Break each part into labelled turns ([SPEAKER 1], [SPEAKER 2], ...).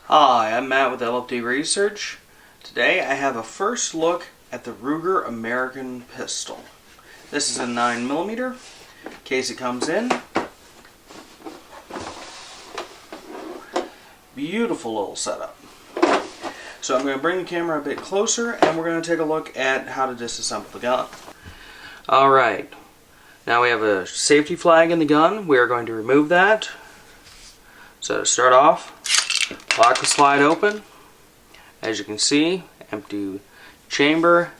[SPEAKER 1] Hi, I'm Matt with LFD Research. Today I have a first look at the Ruger American pistol. This is a 9mm. Case it comes in. Beautiful little setup. So I'm going to bring the camera a bit closer and we're going to take a look at how to disassemble the gun. Alright, now we have a safety flag in the gun. We are going to remove that. So to start off, lock the slide open. As you can see, empty chamber,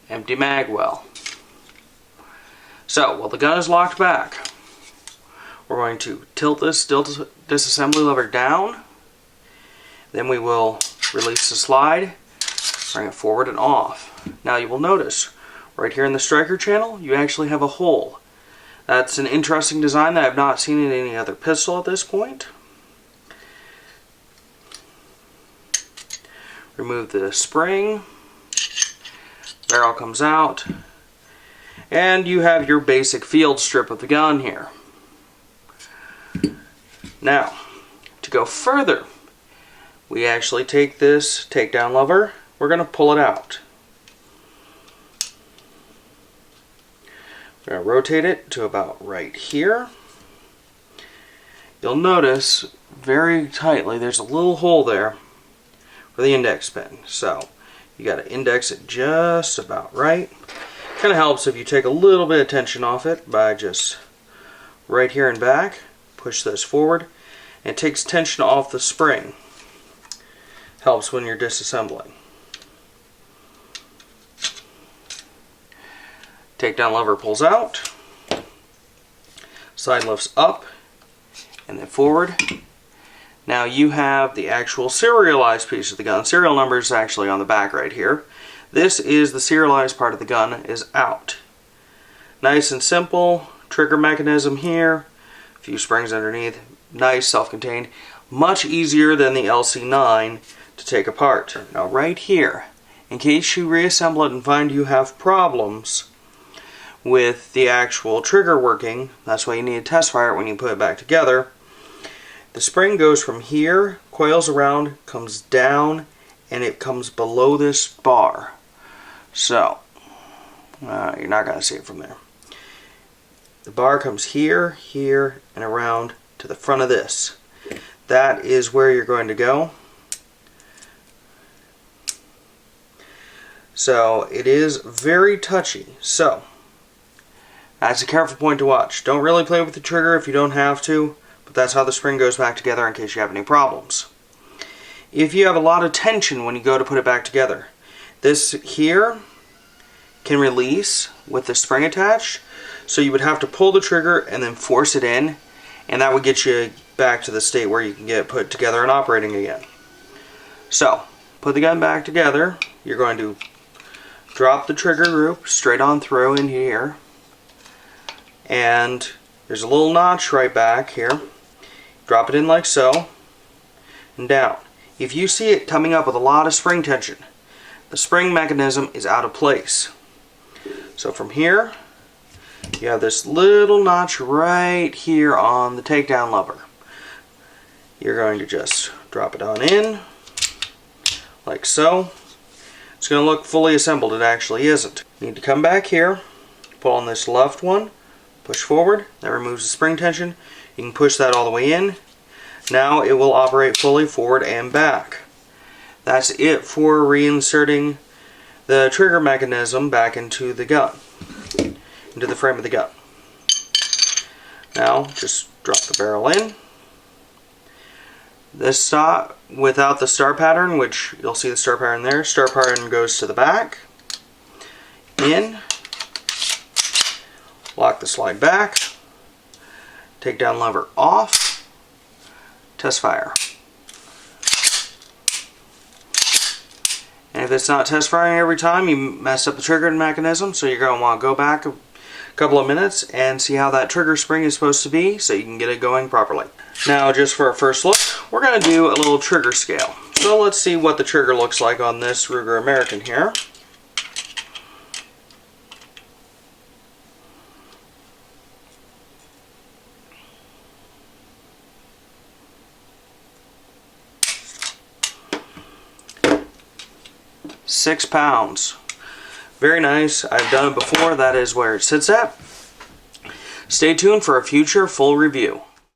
[SPEAKER 1] empty mag well. So while the gun is locked back, we're going to tilt this disassembly lever down. Then we will release the slide, bring it forward and off. Now you will notice right here in the striker channel, you actually have a hole. That's an interesting design that I've not seen in any other pistol at this point. Remove the spring, barrel comes out, and you have your basic field strip of the gun here. Now, to go further, we actually take this takedown lever, we're going to pull it out. We're going to rotate it to about right here. You'll notice very tightly there's a little hole there for the index pin. So you got to index it just about right. Kind of helps if you take a little bit of tension off it by just right here and back. Push this forward and it takes tension off the spring. Helps when you're disassembling. Takedown lever pulls out. Slide lifts up and then forward. Now you have the actual serialized piece of the gun. Serial number is actually on the back right here. This is the serialized part of the gun is out. Nice and simple. Trigger mechanism here. A few springs underneath. Nice, self-contained. Much easier than the LC9 to take apart. Now right here, in case you reassemble it and find you have problems with the actual trigger working, that's why you need to test fire it when you put it back together. The spring goes from here, coils around, comes down, and it comes below this bar. So, you're not going to see it from there. The bar comes here, here, and around to the front of this. That is where you're going to go. So, it is very touchy. So, that's a careful point to watch. Don't really play with the trigger if you don't have to. But that's how the spring goes back together in case you have any problems. If you have a lot of tension when you go to put it back together, this here can release with the spring attached, so you would have to pull the trigger and then force it in, and that would get you back to the state where you can get it put together and operating again. So, put the gun back together. You're going to drop the trigger group straight on through in here, and there's a little notch right back here. Drop it in like so, and down. If you see it coming up with a lot of spring tension, the spring mechanism is out of place. So from here, you have this little notch right here on the takedown lever. You're going to just drop it on in, like so. It's going to look fully assembled. It actually isn't. You need to come back here, pull on this left one, push forward. That removes the spring tension. You can push that all the way in. Now it will operate fully forward and back. That's it for reinserting the trigger mechanism back into the gun, into the frame of the gun. Now just drop the barrel in. This stop without the star pattern, which you'll see the star pattern there. Star pattern goes to the back. In. Lock the slide back. Takedown lever off. Test fire. And if it's not test firing every time, you messed up the trigger mechanism, so you're going to want to go back a couple of minutes and see how that trigger spring is supposed to be so you can get it going properly. Now, just for our first look, we're going to do a little trigger scale. So let's see what the trigger looks like on this Ruger American here. 6 pounds. Very nice. I've done it before. That is where it sits at. Stay tuned for a future full review.